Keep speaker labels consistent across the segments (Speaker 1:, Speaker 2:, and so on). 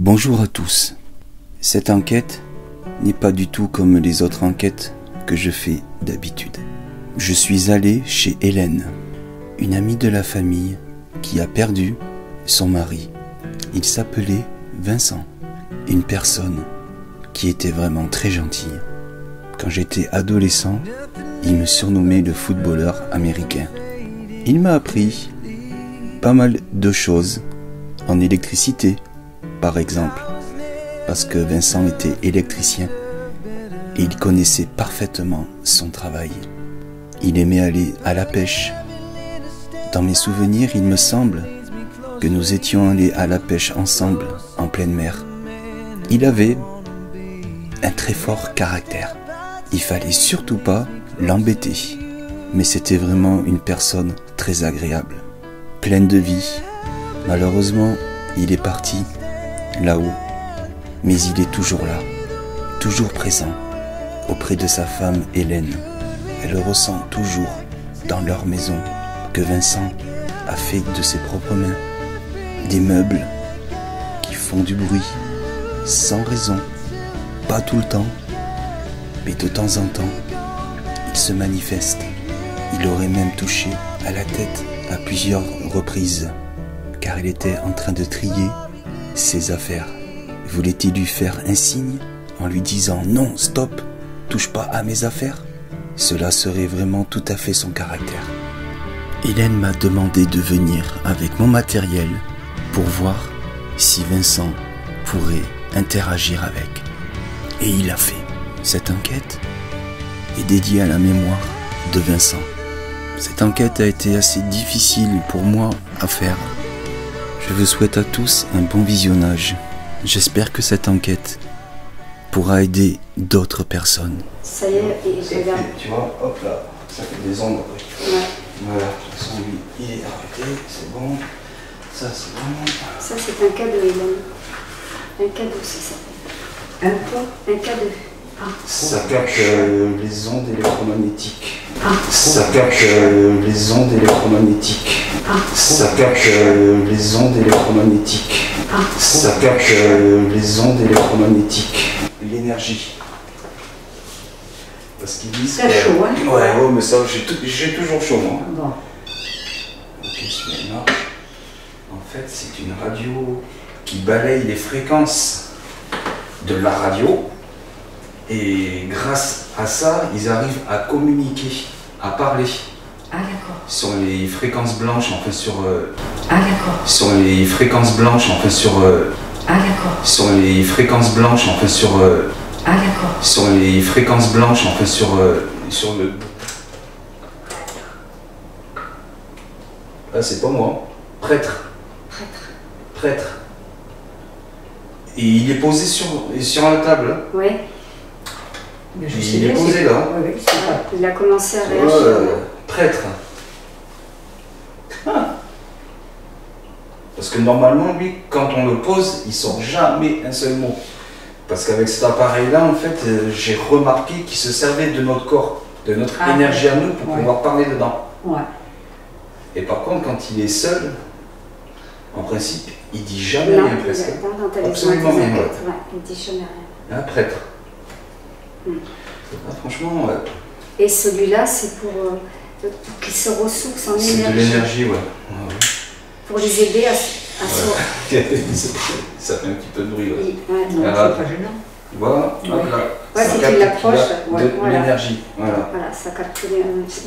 Speaker 1: Bonjour à tous. Cette enquête n'est pas du tout comme les autres enquêtes que je fais d'habitude. Je suis allé chez Hélène, une amie de la famille qui a perdu son mari. Il s'appelait Vincent, une personne qui était vraiment très gentille. Quand j'étais adolescent, il me surnommait le footballeur américain. Il m'a appris pas mal de choses en électricité, par exemple, parce que Vincent était électricien et il connaissait parfaitement son travail. Il aimait aller à la pêche. Dans mes souvenirs, il me semble que nous étions allés à la pêche ensemble en pleine mer. Il avait un très fort caractère. Il fallait surtout pas l'embêter, mais c'était vraiment une personne très agréable, pleine de vie. Malheureusement, il est parti là-haut, mais il est toujours là, toujours présent, auprès de sa femme Hélène. Elle ressent toujours dans leur maison que Vincent a fait de ses propres mains des meubles qui font du bruit, sans raison, pas tout le temps, mais de temps en temps, il se manifeste. Il aurait même touché à la tête à plusieurs reprises, car il était en train de trier ses affaires. Voulait-il lui faire un signe en lui disant « Non, stop, touche pas à mes affaires ?» Cela serait vraiment tout à fait son caractère. Hélène m'a demandé de venir avec mon matériel pour voir si Vincent pourrait interagir avec. Et il a fait. Cette enquête est dédiée à la mémoire de Vincent. Cette enquête a été assez difficile pour moi à faire. Je vous souhaite à tous un bon visionnage. J'espère que cette enquête pourra aider d'autres personnes.
Speaker 2: Ça y est, et je regarde.
Speaker 1: Tu vois, hop là, ça fait des ondes après.
Speaker 2: Ouais.
Speaker 1: Voilà, de toute façon, lui, il est arrêté, c'est bon. Ça, c'est bon.
Speaker 2: Ça, c'est un cadeau, Hélène. Un cadeau, ça s'appelle. Un quoi? Un cadeau. Ah.
Speaker 1: Ça capte les ondes électromagnétiques.
Speaker 2: Ah.
Speaker 1: Ça capte les ondes électromagnétiques.
Speaker 2: Ah.
Speaker 1: Ça capte les ondes électromagnétiques.
Speaker 2: Ah.
Speaker 1: Ça capte les ondes électromagnétiques. L'énergie. Parce qu'ils disent
Speaker 2: C'est chaud, hein?
Speaker 1: Ouais, mais ça, j'ai toujours chaud, moi.
Speaker 2: Bon.
Speaker 1: Ok, celui-là marche. En fait, c'est une radio qui balaye les fréquences de la radio. Et grâce à ça, ils arrivent à communiquer, à parler.
Speaker 2: Ah, d'accord.
Speaker 1: Sur les fréquences blanches, enfin sur...
Speaker 2: Ah, d'accord.
Speaker 1: Sur les fréquences blanches, enfin sur...
Speaker 2: Ah, d'accord.
Speaker 1: Sur les fréquences blanches, enfin sur...
Speaker 2: Ah, d'accord.
Speaker 1: Sur les fréquences blanches, enfin sur le... Ah, c'est pas moi. Prêtre.
Speaker 2: Prêtre.
Speaker 1: Prêtre. Et il est posé sur la table. Hein.
Speaker 2: Oui.
Speaker 1: Il est posé là.
Speaker 2: Oui, c'est vrai. Il a commencé à réagir.
Speaker 1: Prêtre. Ah. Parce que normalement, lui, quand on le pose, il sort jamais un seul mot. Parce qu'avec cet appareil-là, en fait, j'ai remarqué qu'il se servait de notre corps, de notre énergie à nous pour pouvoir parler dedans. Ouais. Et par contre, quand il est seul, en principe, il dit jamais rien presque. Absolument rien.
Speaker 2: Ouais, il dit jamais rien.
Speaker 1: Un prêtre. Ah, franchement, ouais.
Speaker 2: Et celui-là, c'est pour qu'ils se ressourcent en énergie.
Speaker 1: C'est de l'énergie, ouais.
Speaker 2: Pour les aider à se...
Speaker 1: Ça fait un petit peu de bruit, ouais.
Speaker 2: C'est pas gênant.
Speaker 1: Voilà, hop là.
Speaker 2: Ouais, si tu l'approches,
Speaker 1: de l'énergie. Voilà.
Speaker 2: Voilà, ça capte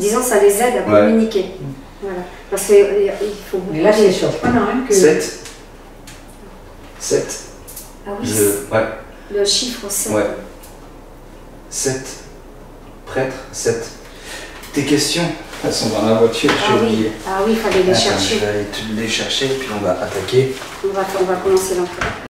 Speaker 2: disons, ça les aide à communiquer. Voilà. Parce qu'il faut beaucoup.
Speaker 3: Mais là, c'est surprenant, hein, que...
Speaker 1: 7. 7.
Speaker 2: Ah oui,
Speaker 1: ouais.
Speaker 2: Le chiffre 7.
Speaker 1: Ouais. 7. Prêtre, 7. Tes questions, elles sont dans la voiture, j'ai oublié.
Speaker 2: Ah oui, il fallait les chercher.
Speaker 1: Je vais aller les chercher, puis on va attaquer.
Speaker 2: On va commencer l'enquête.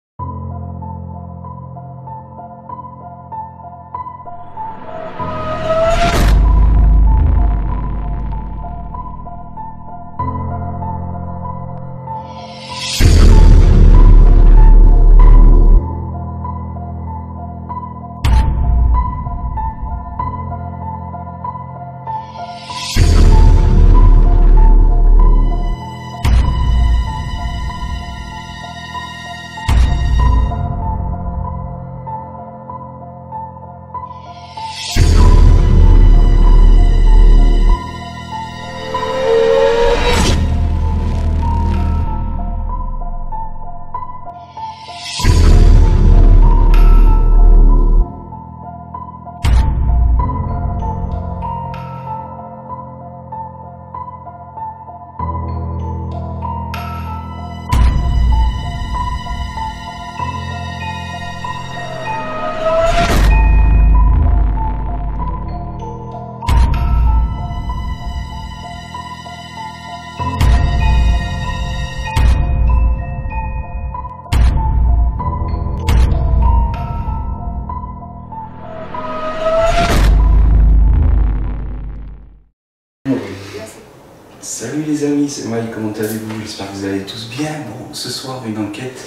Speaker 1: les amis, c'est Mike, comment allez-vous? J'espère que vous allez tous bien. Bon, ce soir, une enquête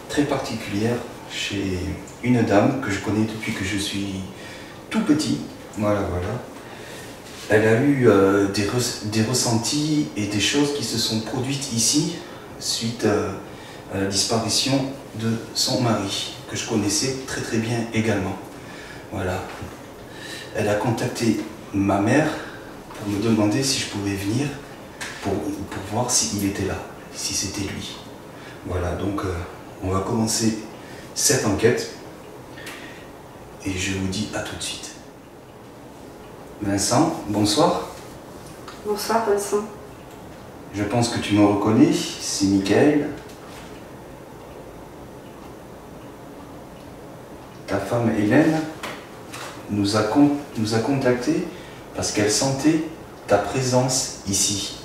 Speaker 1: très particulière chez une dame que je connais depuis que je suis tout petit. Voilà. Elle a eu des ressentis et des choses qui se sont produites ici suite à la disparition de son mari, que je connaissais très bien également. Voilà. Elle a contacté ma mère pour me demander si je pouvais venir pour voir s'il était là, si c'était lui. Voilà, donc on va commencer cette enquête et je vous dis à tout de suite. Vincent, bonsoir.
Speaker 2: Bonsoir Vincent.
Speaker 1: Je pense que tu me reconnais, c'est Michael. Ta femme Hélène nous a contactés parce qu'elle sentait ta présence ici.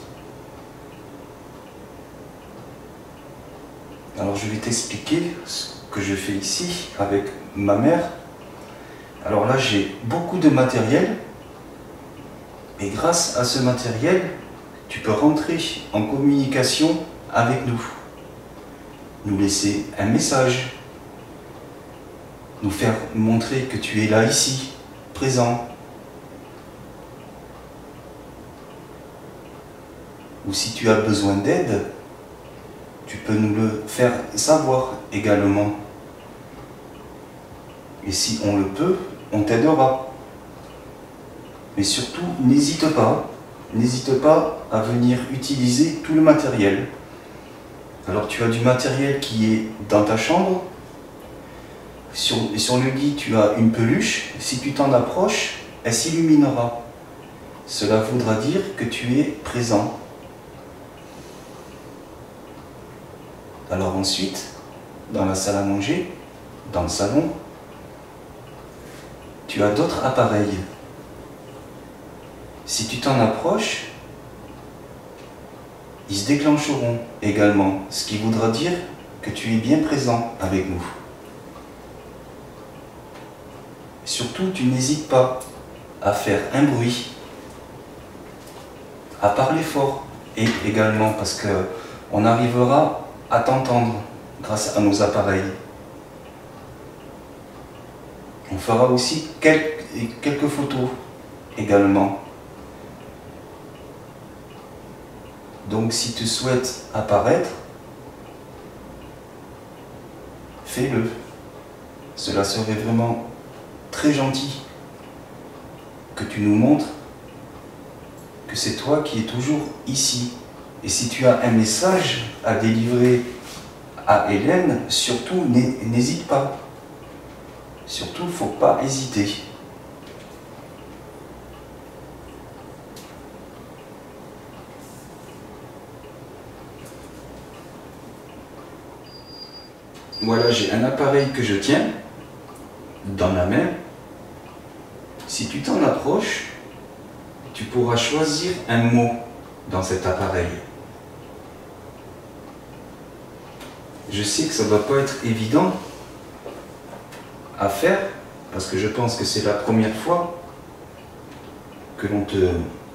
Speaker 1: Alors je vais t'expliquer ce que je fais ici avec ma mère. Alors là j'ai beaucoup de matériel et grâce à ce matériel tu peux rentrer en communication avec nous, nous laisser un message, nous faire montrer que tu es là ici, présent. Ou si tu as besoin d'aide, tu peux nous le faire savoir également. Et si on le peut, on t'aidera. Mais surtout, n'hésite pas à venir utiliser tout le matériel. Alors tu as du matériel qui est dans ta chambre. Sur le lit, tu as une peluche. Si tu t'en approches, elle s'illuminera. Cela voudra dire que tu es présent. Alors ensuite, dans la salle à manger, dans le salon, tu as d'autres appareils. Si tu t'en approches, ils se déclencheront également, ce qui voudra dire que tu es bien présent avec nous. Surtout, tu n'hésites pas à faire un bruit, à parler fort, et également parce qu'on arrivera à t'entendre grâce à nos appareils. On fera aussi quelques photos également. Donc si tu souhaites apparaître, fais-le. Cela serait vraiment très gentil que tu nous montres que c'est toi qui es toujours ici. Et si tu as un message à délivrer à Hélène, surtout n'hésite pas. Surtout, il ne faut pas hésiter. Voilà, j'ai un appareil que je tiens dans la main. Si tu t'en approches, tu pourras choisir un mot dans cet appareil. Je sais que ça ne va pas être évident à faire, parce que je pense que c'est la première fois que l'on te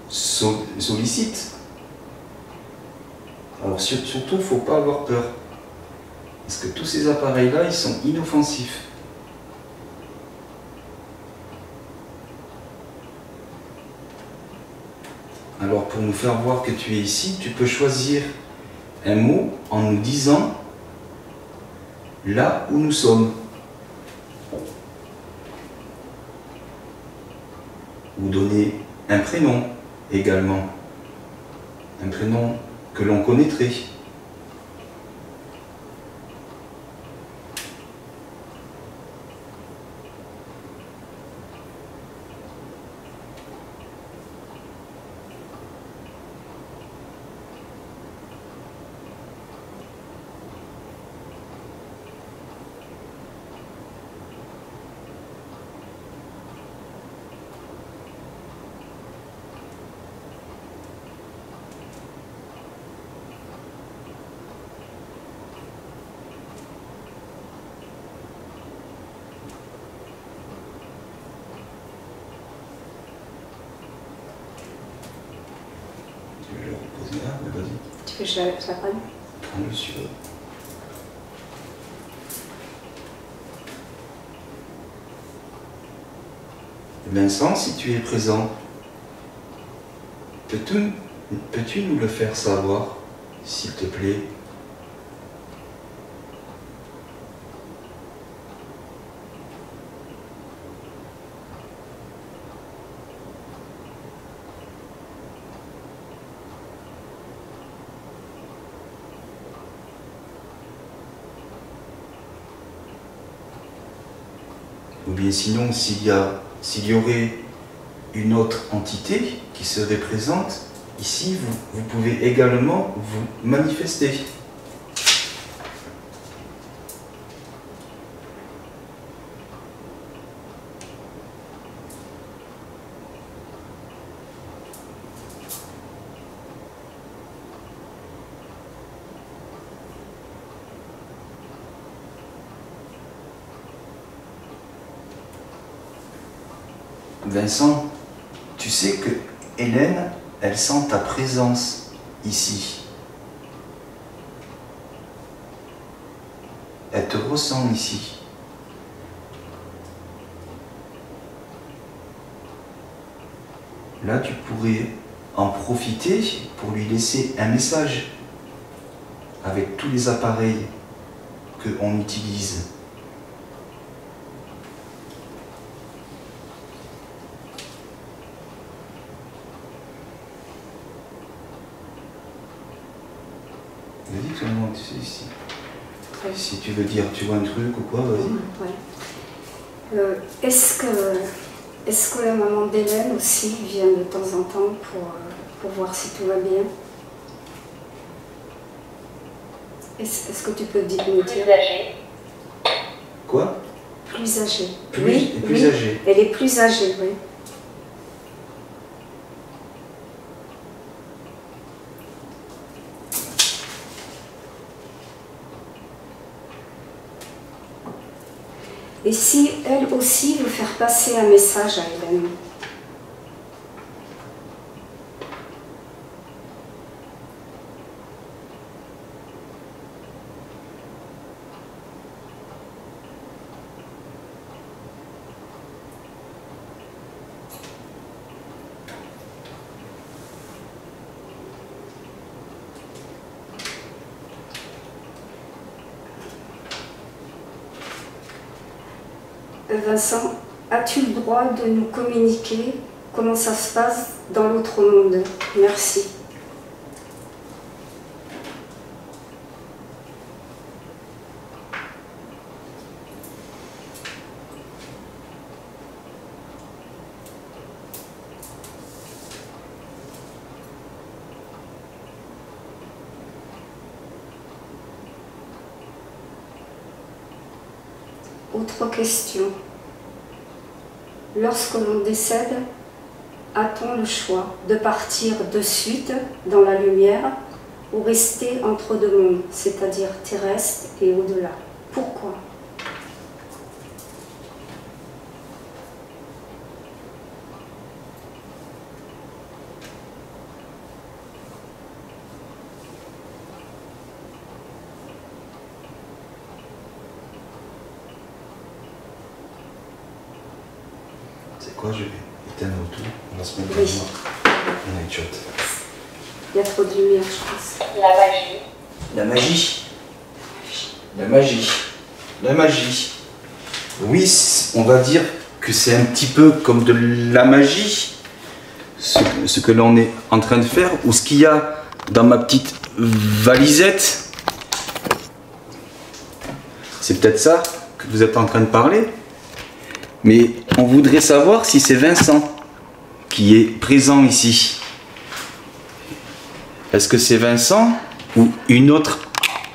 Speaker 1: sollicite. Alors surtout, il ne faut pas avoir peur. Parce que tous ces appareils-là, ils sont inoffensifs. Alors pour nous faire voir que tu es ici, tu peux choisir un mot en nous disant là où nous sommes. Ou donner un prénom également. Un prénom que l'on connaîtrait.
Speaker 2: que je la prenne.
Speaker 1: Prends le stylo. Vincent, si tu es présent, peux-tu nous le faire savoir, s'il te plaît? Ou bien sinon, s'il y aurait une autre entité qui serait présente, ici, vous pouvez également vous manifester. Vincent, tu sais que Hélène, elle sent ta présence ici. Elle te ressent ici. Là, tu pourrais en profiter pour lui laisser un message avec tous les appareils qu'on utilise. Vas-y, tout le monde, tu sais, ici. Ouais. Si tu veux dire, tu vois un truc ou quoi, vas-y.
Speaker 2: Ouais. Est-ce que la maman d'Hélène aussi vient de temps en temps pour voir si tout va bien? Est-ce que tu peux nous dire?
Speaker 3: Plus âgée.
Speaker 1: Quoi?
Speaker 2: Plus âgée.
Speaker 1: Oui, plus âgée.
Speaker 2: Elle est plus âgée, oui. Et si elle aussi veut faire passer un message à Hélène? Vincent, as-tu le droit de nous communiquer comment ça se passe dans l'autre monde? Merci. Autre question. Lorsque l'on décède, a-t-on le choix de partir de suite dans la lumière ou rester entre deux mondes, c'est-à-dire terrestre et au-delà? Pourquoi?
Speaker 1: C'est quoi, je vais éteindre tout, on va se mettre
Speaker 2: Oui.
Speaker 1: on a une shot.
Speaker 2: Il y a trop de lumière, je pense.
Speaker 3: La magie.
Speaker 1: La magie. La magie. La magie. Oui, on va dire que c'est un petit peu comme de la magie, ce que l'on est en train de faire, ou ce qu'il y a dans ma petite valisette. C'est peut-être ça que vous êtes en train de parler. Mais on voudrait savoir si c'est Vincent qui est présent ici. Est-ce que c'est Vincent ou une autre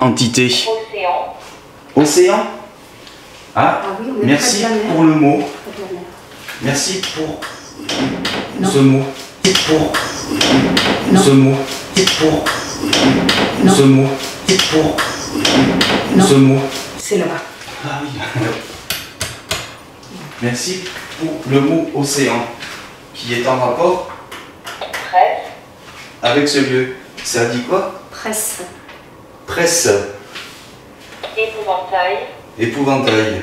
Speaker 1: entité?
Speaker 3: Océan.
Speaker 1: Océan? Ah,
Speaker 2: oui, on est
Speaker 1: merci
Speaker 2: près de la mer.
Speaker 1: pour le mot.
Speaker 2: Près de la mer.
Speaker 1: Merci pour
Speaker 2: Non.
Speaker 1: ce mot. Pour
Speaker 2: Non.
Speaker 1: ce mot. Pour
Speaker 2: Non.
Speaker 1: ce mot. Pour
Speaker 2: Non.
Speaker 1: ce mot.
Speaker 2: C'est là-bas.
Speaker 1: Ah oui. Merci pour le mot océan, qui est en rapport
Speaker 3: Presse.
Speaker 1: avec ce lieu. Ça dit quoi?
Speaker 2: Presse.
Speaker 1: Presse.
Speaker 3: Épouvantail.
Speaker 1: Épouvantail.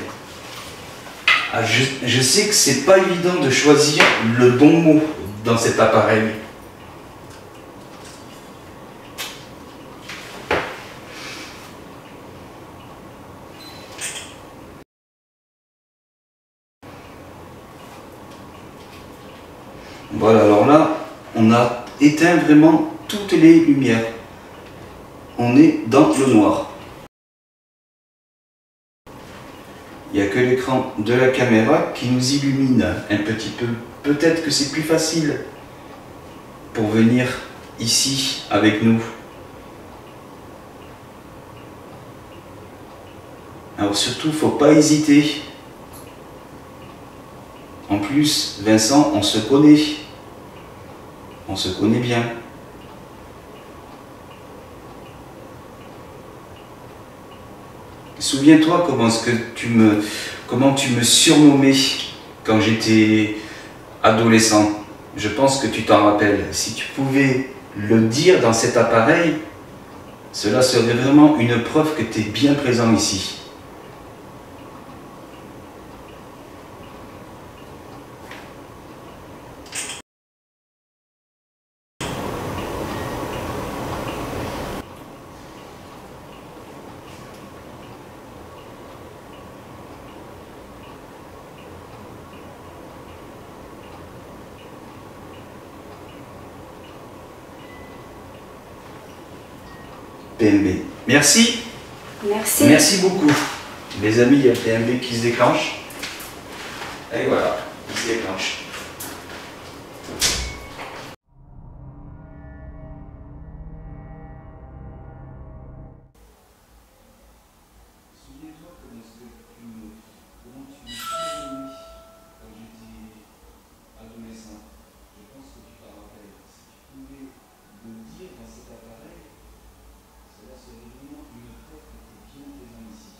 Speaker 1: Ah, je sais que c'est pas évident de choisir le bon mot dans cet appareil. Voilà, alors là, on a éteint vraiment toutes les lumières. On est dans le noir. Il n'y a que l'écran de la caméra qui nous illumine un petit peu. Peut-être que c'est plus facile pour venir ici avec nous. Alors surtout, il ne faut pas hésiter. En plus, Vincent, on se connaît. On se connaît bien. Souviens-toi comment tu me surnommais quand j'étais adolescent. Je pense que tu t'en rappelles. Si tu pouvais le dire dans cet appareil, cela serait vraiment une preuve que tu es bien présent ici. PMB. Merci.
Speaker 2: Merci.
Speaker 1: Merci beaucoup. Les amis, il y a le PMB qui se déclenche. Et voilà, il se déclenche. Souviens-toi comment tu me surnommais quand j'étais adolescent. Je pense que tu t'en rappelles. Si tu pouvais le dire dans cet appareil, cela serait vraiment une preuve que tu es bien présent ici.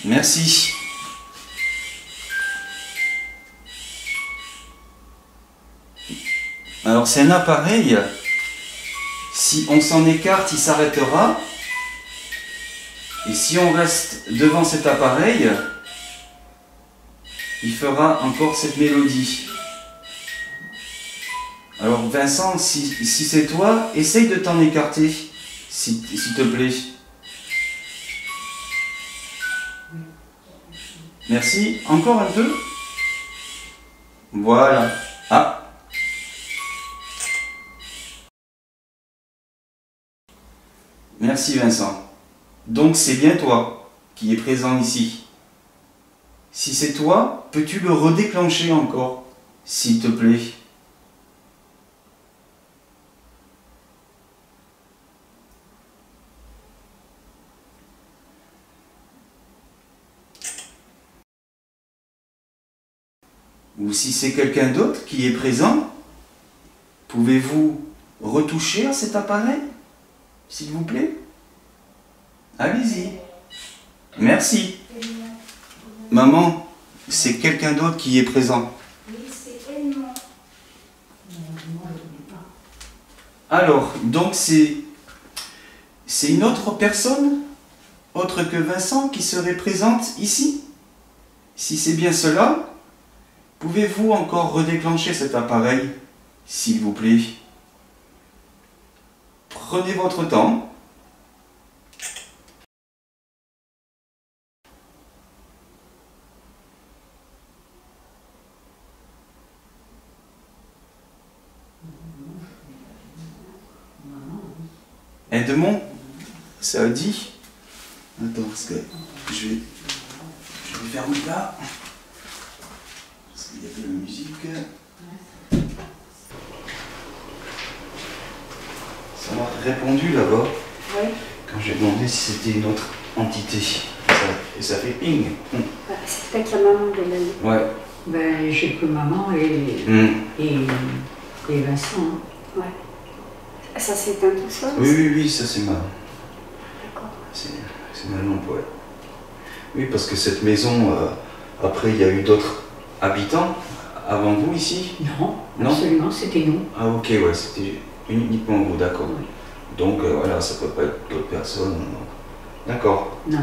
Speaker 1: Merci. Alors c'est un appareil, si on s'en écarte, il s'arrêtera. Et si on reste devant cet appareil, il fera encore cette mélodie. Alors Vincent, si c'est toi, essaye de t'en écarter, s'il te plaît. Merci. Encore un peu. Voilà. Ah. Merci Vincent. Donc c'est bien toi qui es présent ici. Si c'est toi, peux-tu le redéclencher encore, s'il te plaît? Ou si c'est quelqu'un d'autre qui est présent, pouvez-vous retoucher à cet appareil, s'il vous plaît? Allez-y. Merci. Maman, c'est quelqu'un d'autre qui est présent.
Speaker 2: Oui, c'est Edmond.
Speaker 1: Alors, donc c'est une autre personne, autre que Vincent, qui serait présente ici? Si c'est bien cela, pouvez-vous encore redéclencher cet appareil, s'il vous plaît? Prenez votre temps. Edmond, ça a dit? Attends, parce que je vais fermer là. Parce qu'il y a de la musique. Ça m'a répondu là-bas.
Speaker 2: Oui.
Speaker 1: Quand j'ai demandé si c'était une autre entité. Et ça fait ping.
Speaker 2: C'est peut-être la maman d'Hélène.
Speaker 1: Ouais.
Speaker 3: Ben, j'ai que maman et Vincent. Hein.
Speaker 2: Ouais. Ça s'éteint tout seul?
Speaker 1: Oui, ça c'est ma.
Speaker 2: D'accord.
Speaker 1: C'est ma lampe, ouais. Oui, parce que cette maison, après, il y a eu d'autres habitants avant vous ici?
Speaker 3: Non,
Speaker 1: non,
Speaker 3: absolument, c'était nous.
Speaker 1: Ah, ok, ouais, c'était uniquement vous, d'accord.
Speaker 3: Oui.
Speaker 1: Donc, voilà, ça peut pas être d'autres personnes. D'accord.
Speaker 3: Non.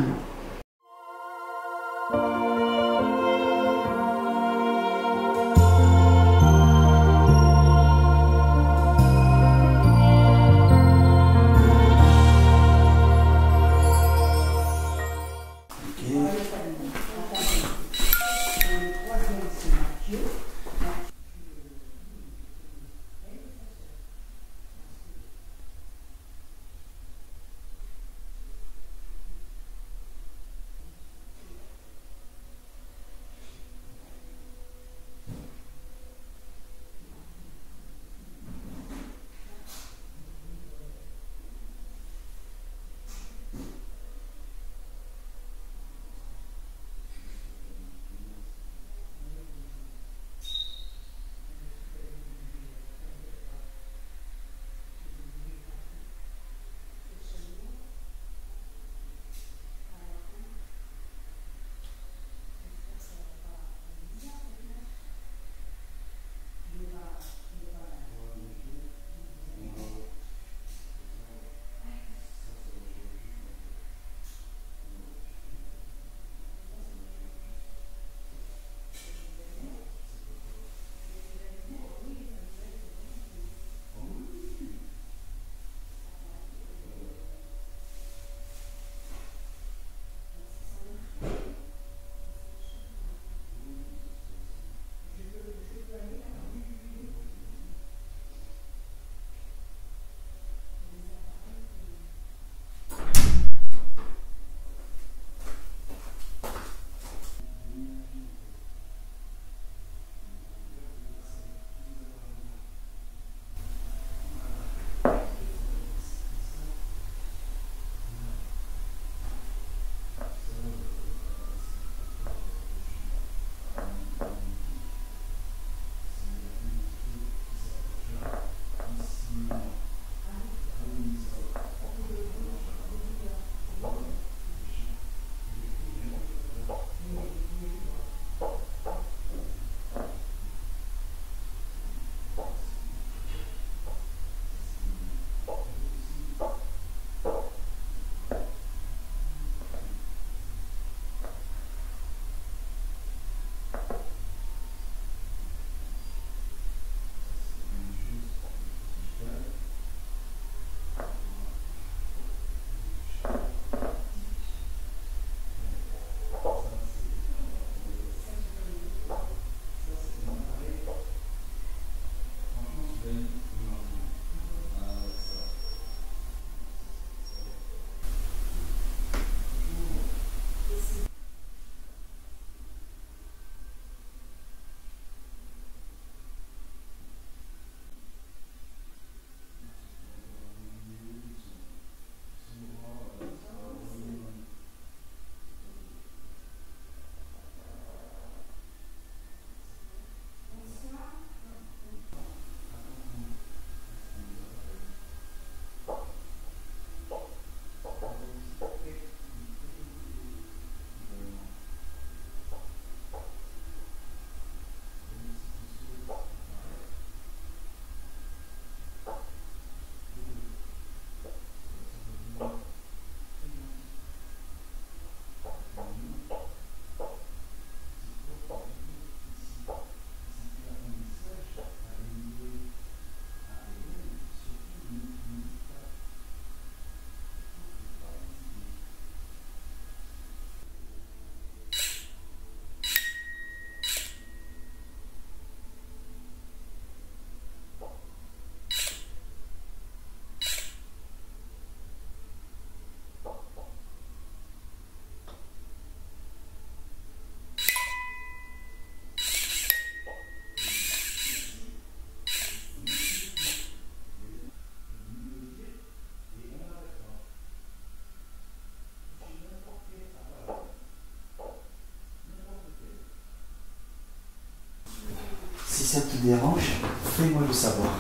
Speaker 1: ça te dérange, fais-moi le savoir.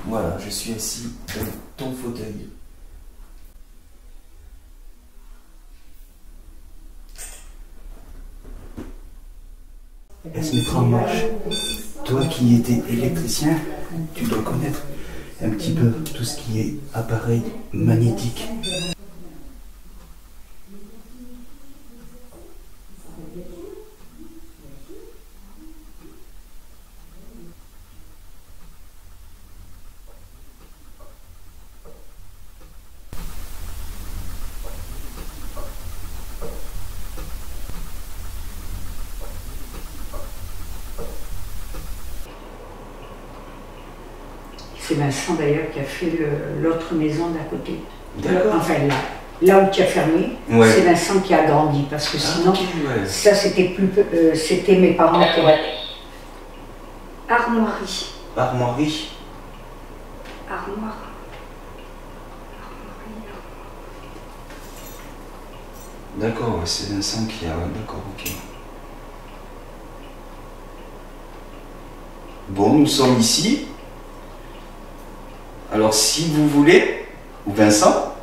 Speaker 1: Voilà, je suis assis dans ton fauteuil. Elle se mettra en marche. Toi qui étais électricien, tu dois connaître un petit peu tout ce qui est appareil magnétique.
Speaker 3: C'est Vincent d'ailleurs qui a fait l'autre maison d'à côté.
Speaker 1: D'accord.
Speaker 3: Enfin là où tu as fermé,
Speaker 1: Ouais.
Speaker 3: c'est Vincent qui a agrandi parce que sinon,
Speaker 1: ok, ouais.
Speaker 3: ça c'était c'était mes parents qui avaient.
Speaker 2: Armoirie.
Speaker 1: Armoirie.
Speaker 2: Armoire.
Speaker 1: D'accord, ouais, c'est Vincent qui a... D'accord, ok. Bon, nous sommes ici. Alors, si vous voulez, ou Vincent,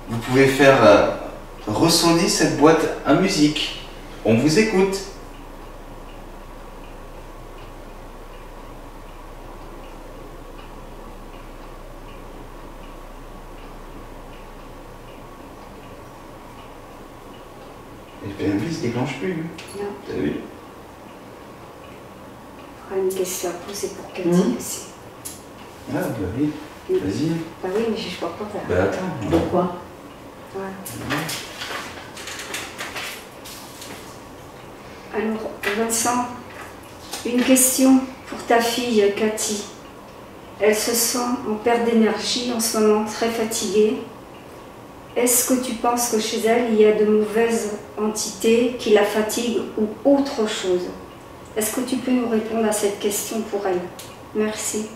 Speaker 1: vous pouvez faire ressonner cette boîte à musique. On vous écoute. Et le PMV ne se déclenche plus.
Speaker 2: Non.
Speaker 1: T'as vu?
Speaker 2: Il y aura une question à poser pour Cathy aussi.
Speaker 1: Ah, bah oui. Vas-y.
Speaker 2: Bah oui, mais je ne vois pas faire.
Speaker 1: Bah attends.
Speaker 3: Pourquoi?
Speaker 2: Voilà. Alors, Vincent, une question pour ta fille Cathy. Elle se sent en perte d'énergie en ce moment, très fatiguée. Est-ce que tu penses que chez elle, il y a de mauvaises entités qui la fatiguent ou autre chose? Est-ce que tu peux nous répondre à cette question pour elle? Merci.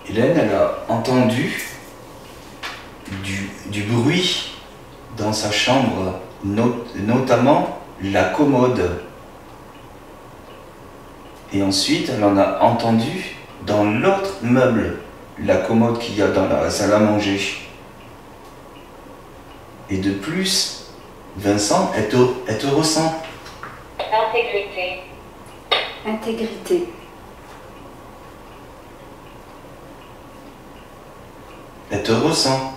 Speaker 1: Hélène, elle a entendu du bruit dans sa chambre, notamment la commode. Et ensuite, elle en a entendu dans l'autre meuble, la commode qu'il y a dans la salle à manger. Et de plus, Vincent, elle te ressent.
Speaker 4: Intégrité.
Speaker 2: Intégrité.
Speaker 1: Elle te ressent.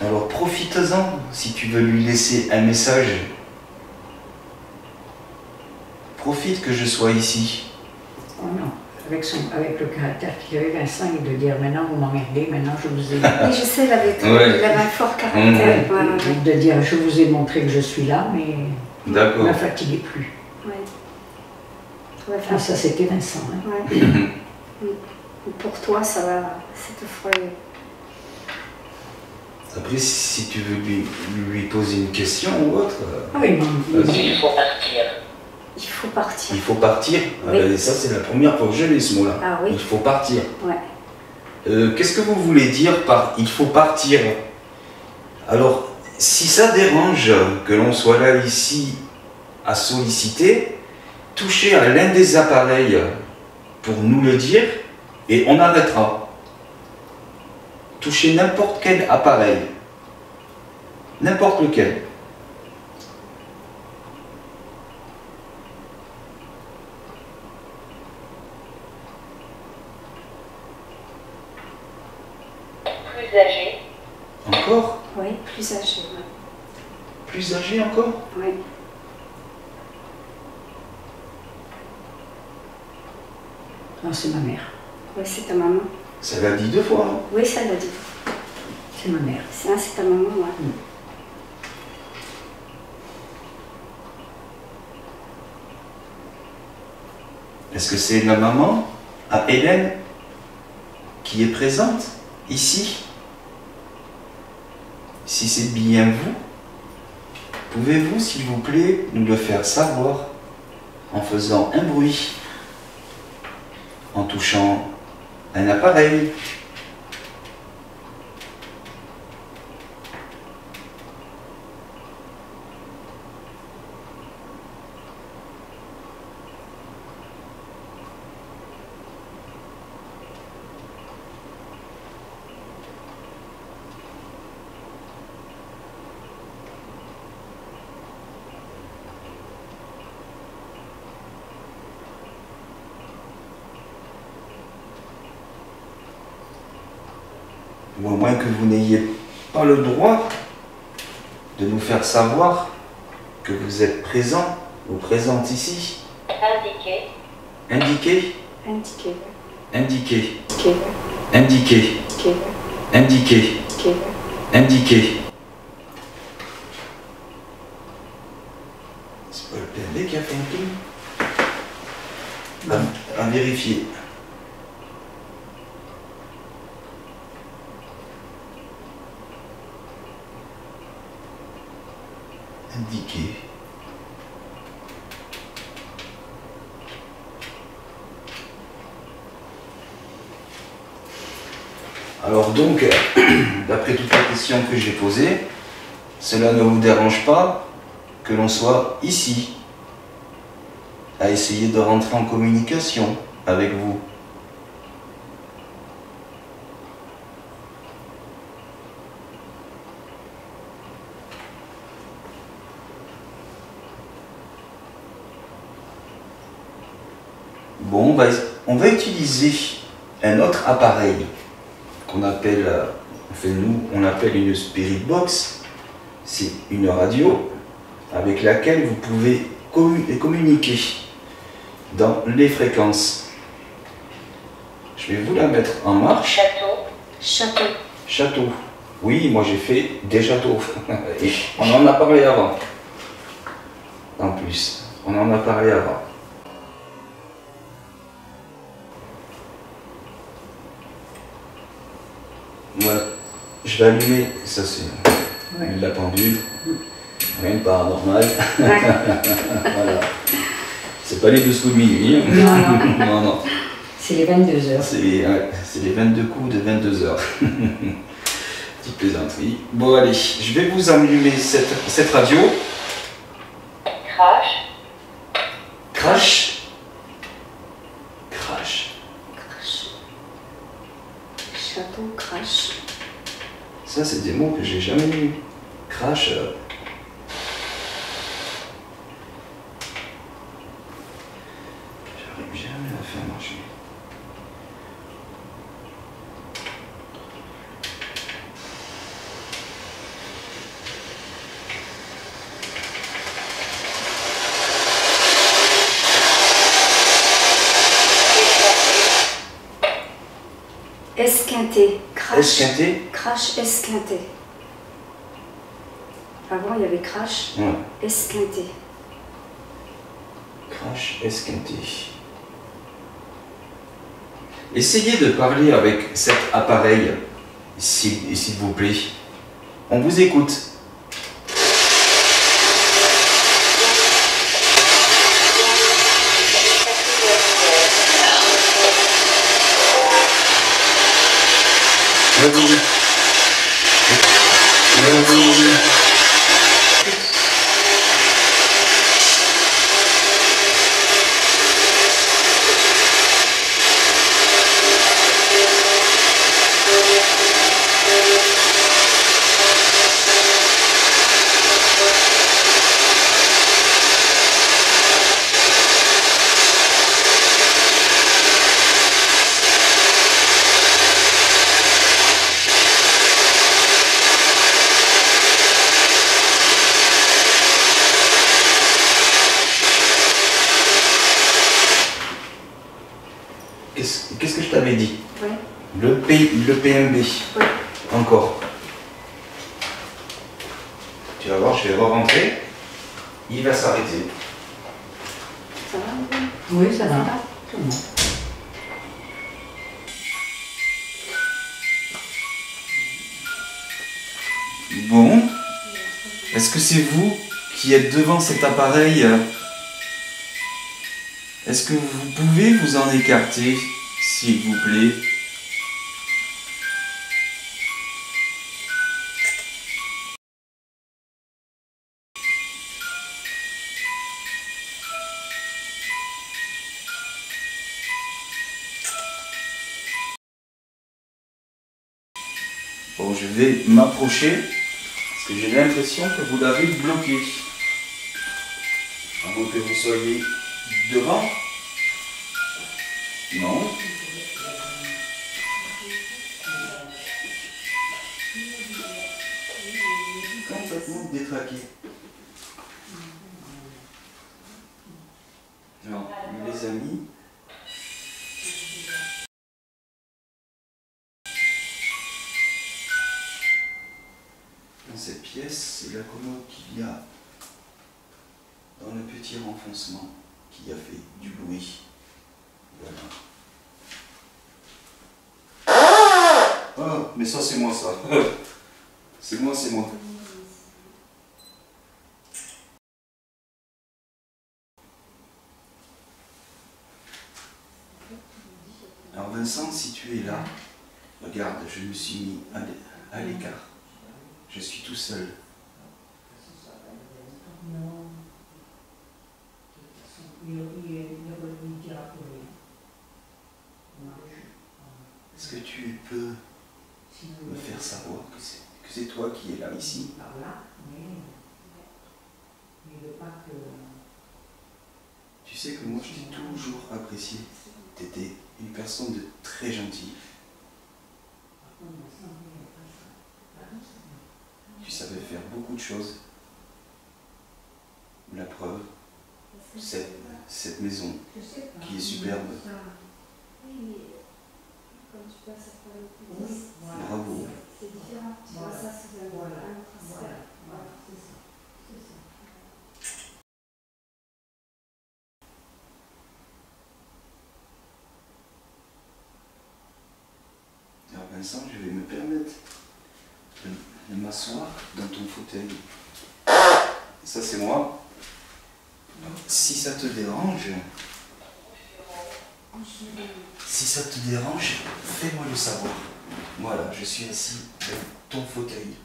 Speaker 1: Alors profite-en si tu veux lui laisser un message. Profite que je sois ici.
Speaker 3: Oh non, avec le caractère qu'il avait Vincent, il de dire maintenant vous m'emmerdez, maintenant je vous ai...
Speaker 2: Oui, je sais, il avait un fort caractère.
Speaker 1: Mmh.
Speaker 2: Voilà, ouais.
Speaker 3: De dire je vous ai montré que je suis là, mais ne
Speaker 1: D'accord.
Speaker 3: me fatiguez plus.
Speaker 2: Ouais. Ouais,
Speaker 3: Ah, ça c'était Vincent. Hein.
Speaker 2: ouais. Pour toi, ça te fera...
Speaker 1: Après, si tu veux lui poser une question ou autre,
Speaker 3: Ah oui, non.
Speaker 1: vas-y.
Speaker 4: Il faut partir.
Speaker 2: Il faut partir.
Speaker 1: Il faut partir. Ah
Speaker 2: Oui.
Speaker 1: ben, ça, c'est la première fois que je lis ce mot-là.
Speaker 2: Ah oui.
Speaker 1: Il faut partir.
Speaker 2: Ouais.
Speaker 1: Qu'est-ce que vous voulez dire par il faut partir? Alors, si ça dérange que l'on soit là ici à solliciter, touchez à l'un des appareils pour nous le dire et on arrêtera. Touchez n'importe quel appareil. N'importe lequel.
Speaker 4: Plus âgé.
Speaker 1: Encore?
Speaker 2: Oui, plus âgé.
Speaker 1: Plus âgé encore?
Speaker 2: Oui.
Speaker 3: Non, c'est ma mère.
Speaker 2: Oui, c'est ta maman.
Speaker 1: Ça l'a dit 2 fois. Hein.
Speaker 2: Oui, ça l'a dit.
Speaker 3: C'est ma mère.
Speaker 2: C'est ta maman, ouais.
Speaker 1: Est-ce que c'est la maman à Hélène qui est présente ici? Si c'est bien vous, pouvez-vous, s'il vous plaît, nous le faire savoir en faisant un bruit, en touchant un appareil? Ou à moins que vous n'ayez pas le droit de nous faire savoir que vous êtes présent ou présente ici.
Speaker 4: Indiqué.
Speaker 1: Indiquez,
Speaker 2: Indiqué.
Speaker 1: indiquez,
Speaker 2: Ok.
Speaker 1: indiquez,
Speaker 2: Ok.
Speaker 1: indiquez,
Speaker 2: Ok.
Speaker 1: indiquez. C'est pas le PNB qui a fait un film à vérifier. Indiqué. Alors donc, d'après toutes les questions que j'ai posées, cela ne vous dérange pas que l'on soit ici, à essayer de rentrer en communication avec vous. Bon, on va utiliser un autre appareil qu'on appelle, enfin nous, on appelle une spirit box. C'est une radio avec laquelle vous pouvez communiquer dans les fréquences. Je vais vous la mettre en marche.
Speaker 4: Château.
Speaker 2: Château.
Speaker 1: Château. Oui, moi j'ai fait des châteaux. Et on en a parlé avant. En plus, on en a parlé avant. Voilà, je vais allumer, ça c'est la pendule, rien de paranormal. Voilà. C'est pas les 12 coups de minuit. Hein.
Speaker 3: Non,
Speaker 1: Non, non.
Speaker 3: C'est les 22 heures.
Speaker 1: C'est les 22 coups de 22 heures. Petite plaisanterie. Bon allez, je vais vous allumer cette radio.
Speaker 4: Crash.
Speaker 1: Crash. Crash.
Speaker 2: Crash. Château, crash.
Speaker 1: Ça c'est des mots que j'ai jamais eu. Crash. J'arrive jamais à faire marcher.
Speaker 2: Esquinté. Crash.
Speaker 1: Esquinté.
Speaker 2: Crash esquinté. Avant, il y avait crash.
Speaker 1: Ouais.
Speaker 2: Esquinté.
Speaker 1: Crash esquinté. Essayez de parler avec cet appareil, s'il vous plaît. On vous écoute. Qu'est-ce que je t'avais dit?
Speaker 2: Oui.
Speaker 1: Le PMB.
Speaker 2: Oui.
Speaker 1: Encore. Tu vas voir, je vais re-rentrer. Il va s'arrêter.
Speaker 2: Ça va?
Speaker 3: Oui, ça va.
Speaker 2: va.
Speaker 3: Tout le monde.
Speaker 1: Bon. Est-ce que c'est vous qui êtes devant cet appareil? Est-ce que vous pouvez vous en écarter, s'il vous plaît? Bon, je vais m'approcher, parce que j'ai l'impression que vous l'avez bloqué. À moins que vous soyez devant. Non. Complètement détraqué. Alors, les amis, dans cette pièce, c'est la commode qu'il y a dans le petit renfoncement qui a fait du bruit. Voilà. Oh, mais ça c'est moi ça. C'est moi, c'est moi. Alors Vincent, si tu es là, regarde, je me suis mis à l'écart. Je suis tout seul. Est-ce que tu peux me faire savoir que c'est toi qui es là ici? Tu sais que moi je t'ai toujours apprécié. Tu étais une personne de très gentille. Tu savais faire beaucoup de choses. La preuve, cette maison qui est superbe. Bravo.
Speaker 2: C'est différent. Tu vois, ça, c'est un transfert. Voilà, c'est ça.
Speaker 1: Alors Vincent, je vais me permettre de m'asseoir dans ton fauteuil. Ça c'est moi. Si ça te dérange, fais-moi le savoir. Voilà, je suis assis dans ton fauteuil.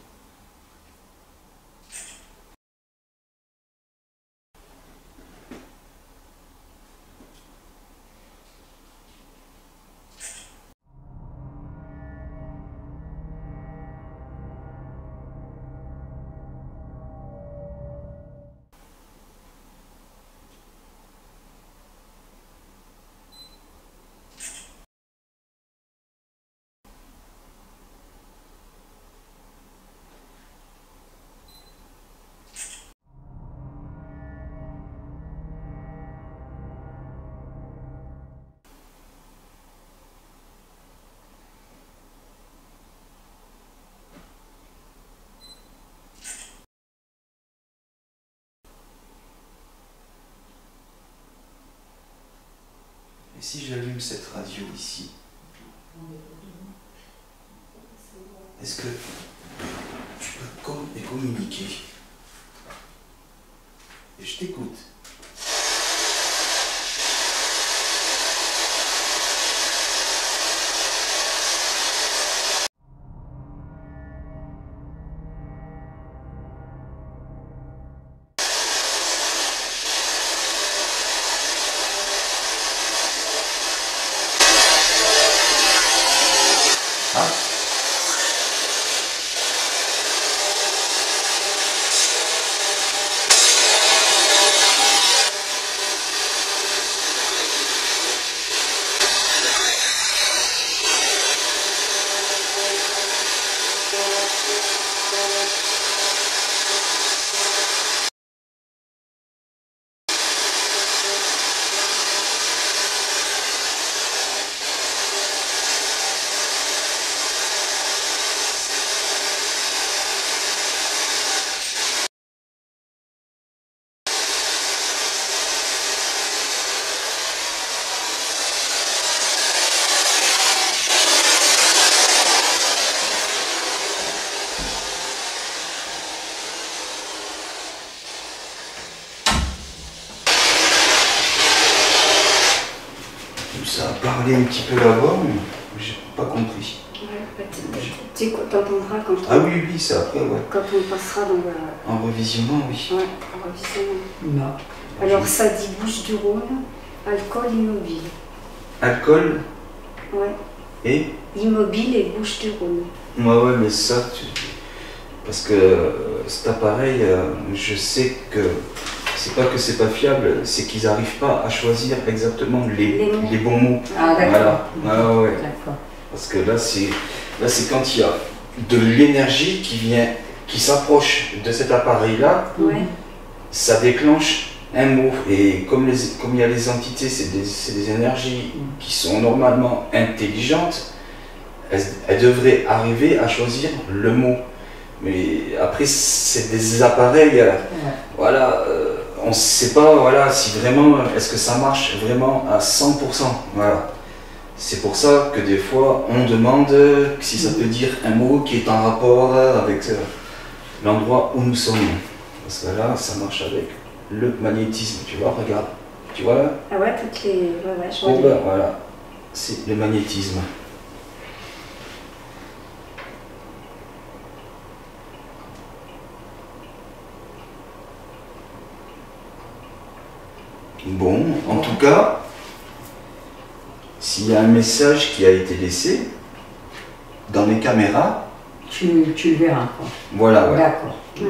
Speaker 1: Et si j'allume cette radio ici, est-ce que tu peux communiquer? Et je t'écoute. Ah, parlé un petit peu là-bas, mais j'ai pas compris.
Speaker 2: Ouais, bah, tu t'entendras quand,
Speaker 1: Ah oui, oui, c'est après, ouais.
Speaker 2: quand on passera dans la...
Speaker 1: En revisionnant, oui.
Speaker 2: Ouais, en revisionnant.
Speaker 3: Non.
Speaker 2: Alors ça dit Bouches-du-Rhône, alcool immobile.
Speaker 1: Alcool
Speaker 2: Ouais,
Speaker 1: et...
Speaker 2: immobile et Bouches-du-Rhône.
Speaker 1: Ouais, mais ça, parce que cet appareil, je sais que c'est pas que c'est pas fiable, c'est qu'ils n'arrivent pas à choisir exactement les bons mots.
Speaker 3: Ah, d'accord.
Speaker 1: Voilà. Ah, ouais.
Speaker 3: D'accord.
Speaker 1: Parce que là, c'est quand il y a de l'énergie qui s'approche de cet appareil-là,
Speaker 2: Ouais.
Speaker 1: ça déclenche un mot. Et comme il y a les entités, c'est des énergies qui sont normalement intelligentes, elles devraient arriver à choisir le mot. Mais après, c'est des appareils, voilà, on ne sait pas, voilà, si vraiment, est-ce que ça marche vraiment à 100%, voilà. C'est pour ça que des fois, on demande si ça peut dire un mot qui est en rapport avec l'endroit où nous sommes. Parce que là, ça marche avec le magnétisme, tu vois, regarde, tu vois là?
Speaker 2: Ah ouais, toutes les... Ouais, je vois
Speaker 1: Oh, ben, voilà, c'est le magnétisme. Bon, en tout cas, s'il y a un message qui a été laissé dans les caméras,
Speaker 3: Tu le verras, quoi.
Speaker 1: voilà, ouais.
Speaker 3: D'accord.
Speaker 2: Ouais.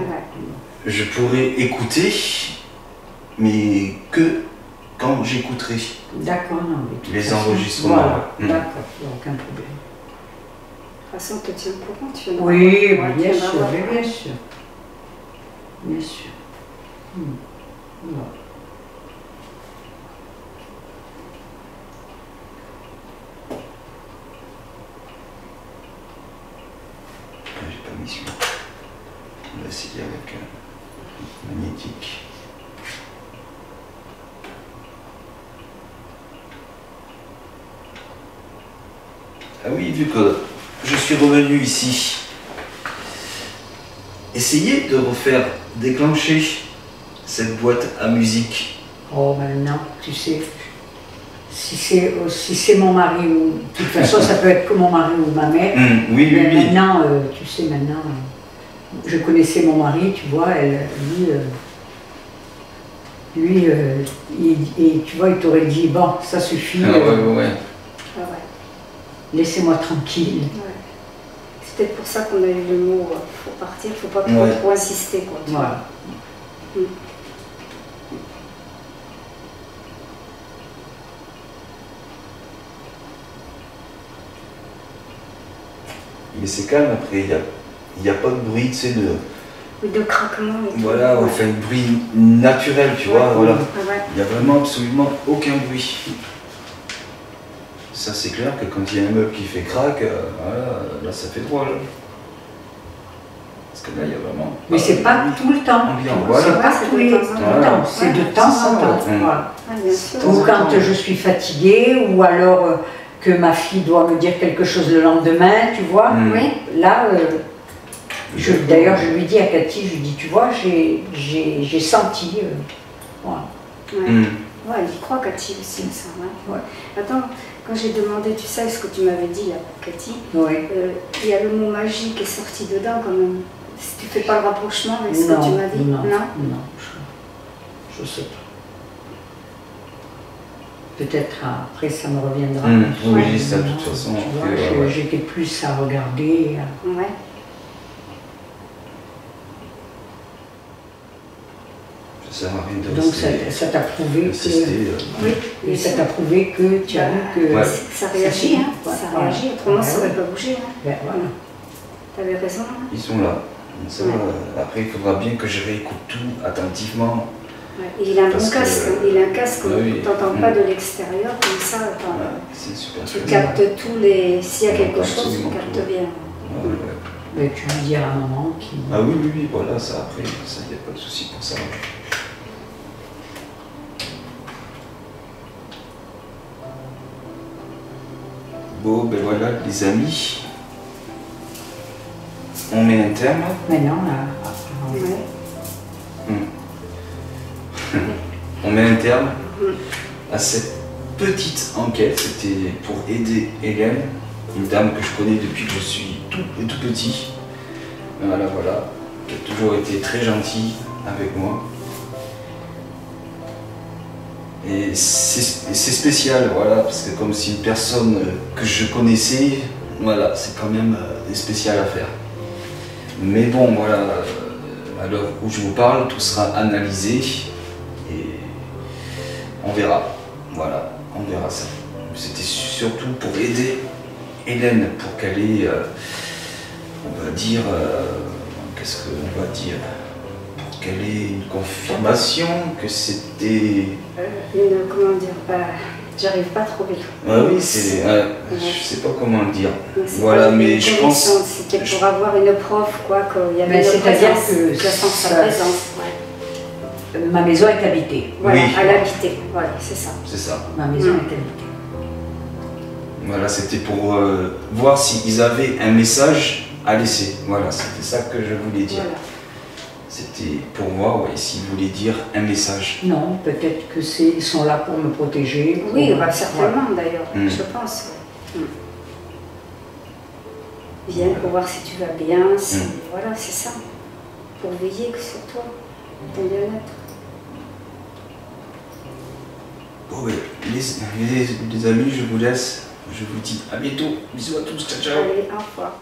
Speaker 1: Je pourrais écouter, mais que quand j'écouterai
Speaker 3: D'accord, non, mais de toute
Speaker 1: les
Speaker 3: façon,
Speaker 1: enregistrements.
Speaker 3: Voilà,
Speaker 1: Mm.
Speaker 3: d'accord, il n'y a aucun problème.
Speaker 2: De toute façon, on te tient au courant, tu viens
Speaker 3: Oui,
Speaker 2: ouais,
Speaker 3: bien
Speaker 2: tu viens
Speaker 3: sûr,
Speaker 2: d'avoir-
Speaker 3: bien sûr. Bien sûr. Voilà.
Speaker 1: J'ai pas mis celui-là. On va essayer avec magnétique. Ah oui, vu que je suis revenu ici, essayez de refaire déclencher cette boîte à musique.
Speaker 3: Oh, maintenant, tu sais, si c'est mon mari, ou de toute façon, ça peut être que mon mari ou ma mère.
Speaker 1: Oui, oui,
Speaker 3: Mais
Speaker 1: oui.
Speaker 3: maintenant, tu sais, je connaissais mon mari, tu vois, et tu vois, il t'aurait dit, bon, ça suffit,
Speaker 1: Ah, ouais.
Speaker 2: Ah ouais.
Speaker 3: laissez-moi tranquille.
Speaker 2: Ouais. C'est peut-être pour ça qu'on a eu le mot faut partir, faut pas
Speaker 1: Ouais.
Speaker 2: trop insister, quoi. tu vois.
Speaker 3: Voilà.
Speaker 1: Mais c'est calme après, il n'y a pas de bruit, tu sais,
Speaker 2: Ou de craquement et tout.
Speaker 1: voilà, on
Speaker 2: Ouais.
Speaker 1: fait un bruit naturel, tu vois,
Speaker 2: Ouais.
Speaker 1: voilà.
Speaker 2: Ah ouais.
Speaker 1: Il n'y a vraiment absolument aucun bruit. Ça c'est clair que quand il y a un meuble qui fait crack, voilà, là ça fait drôle. Parce que là il y a vraiment...
Speaker 3: Mais c'est pas tout le temps.
Speaker 1: Ambiant,
Speaker 3: C'est
Speaker 1: voilà.
Speaker 3: pas
Speaker 2: C'est
Speaker 3: tous
Speaker 2: de
Speaker 3: les
Speaker 2: temps en temps.
Speaker 3: temps. C'est de
Speaker 2: Ouais,
Speaker 3: temps
Speaker 1: c'est
Speaker 3: en
Speaker 1: ça,
Speaker 3: temps.
Speaker 1: ouais.
Speaker 3: Voilà.
Speaker 2: Ah, bien sûr.
Speaker 3: Ou quand je suis fatiguée, ou alors que ma fille doit me dire quelque chose le lendemain, tu vois.
Speaker 1: Mm.
Speaker 2: Oui.
Speaker 3: Là, d'ailleurs, je lui dis à Cathy, je lui dis, tu vois, j'ai senti. Voilà.
Speaker 2: Ouais.
Speaker 1: Mm.
Speaker 2: Ouais, elle y croit, Cathy aussi, ça. Ouais.
Speaker 3: Ouais.
Speaker 2: Attends, quand j'ai demandé, tu sais ce que tu m'avais dit là, Cathy,
Speaker 3: Oui.
Speaker 2: il y a le mot magie qui est sorti dedans quand même. Si tu fais pas le rapprochement avec ce que tu m'as dit,
Speaker 3: non, je sais pas. Peut-être après ça me reviendra.
Speaker 1: Oui, ça de toute façon.
Speaker 3: Tu vois,
Speaker 1: après, ouais.
Speaker 3: j'étais plus à regarder.
Speaker 2: Ouais.
Speaker 1: Ça sert à rien de
Speaker 3: Donc
Speaker 1: rester-
Speaker 3: ça t'a prouvé
Speaker 1: insister,
Speaker 3: que.
Speaker 2: Oui.
Speaker 3: Et ça t'a prouvé que tu as vu que.
Speaker 1: Ouais.
Speaker 2: Ça réagit, hein.
Speaker 3: Ouais,
Speaker 2: Ça
Speaker 3: voilà.
Speaker 2: réagit, autrement ça
Speaker 3: Ouais.
Speaker 2: n'aurait pas bougé. Hein.
Speaker 3: Ben, voilà.
Speaker 2: T'avais raison. Hein.
Speaker 1: Ils sont là. Ça,
Speaker 2: Ouais.
Speaker 1: après, il faudra bien que je réécoute tout attentivement.
Speaker 2: Ouais. Et il a un bon
Speaker 1: Parce que-
Speaker 2: casque, hein. Il a un casque,
Speaker 1: Oui.
Speaker 2: tu n'entends
Speaker 1: Mm.
Speaker 2: pas de l'extérieur, comme ça, attends,
Speaker 1: Ouais, c'est super
Speaker 2: tu
Speaker 1: chouette.
Speaker 2: captes tous les... S'il y a quelque chose, tu
Speaker 1: Absolument
Speaker 2: captes
Speaker 1: tout.
Speaker 2: bien.
Speaker 1: Ouais, ouais.
Speaker 3: Mais tu lui diras à maman qui.
Speaker 1: Ah oui, voilà, ça après, ça, il n'y a pas de souci pour ça. Bon, ben voilà, les amis. On met un terme.
Speaker 3: Maintenant, là.
Speaker 2: Ouais.
Speaker 1: On met un terme
Speaker 2: Mm.
Speaker 1: à cette petite enquête, c'était pour aider Hélène, une dame que je connais depuis que je suis tout petit. Voilà, qui a toujours été très gentille avec moi. Et c'est spécial, voilà, parce que comme c'est une personne que je connaissais, voilà, c'est quand même spécial à faire. Mais bon, voilà, à l'heure où je vous parle, tout sera analysé et on verra. Voilà, on verra ça. C'était surtout pour aider Hélène, pour qu'elle ait, on va dire, qu'est-ce qu'on va dire, pour qu'elle ait une confirmation que c'était...
Speaker 2: comment dire, j'arrive pas à trouver.
Speaker 1: Oui, c'est, je sais pas comment le dire. Voilà, mais je pense...
Speaker 2: C'était pour avoir une preuve, quoi, qu'il y avait une
Speaker 3: c'est-à-dire
Speaker 2: présence,
Speaker 3: que
Speaker 2: je sens sa présence. Ouais.
Speaker 3: ma maison est habitée.
Speaker 2: Voilà,
Speaker 1: Oui.
Speaker 2: à l'habiter, voilà, c'est ça.
Speaker 1: C'est ça.
Speaker 3: Ma maison est habitée.
Speaker 1: Voilà, c'était pour voir s'ils avaient un message à laisser. Voilà, c'était ça que je voulais dire.
Speaker 2: Voilà.
Speaker 1: C'était pour voir s'ils voulaient dire un message.
Speaker 3: Non, peut-être que ils sont là pour me protéger.
Speaker 2: Oui,
Speaker 3: pour-
Speaker 2: certainement d'ailleurs,
Speaker 1: Mm.
Speaker 2: je pense. Ouais. Viens pour voir si tu vas bien, si... voilà, c'est ça. Pour veiller que sur toi, ton bien-être.
Speaker 1: Bon, ouais, les amis, je vous laisse. Je vous dis à bientôt. Bisous à tous. Ciao, ciao.
Speaker 2: Allez, au revoir.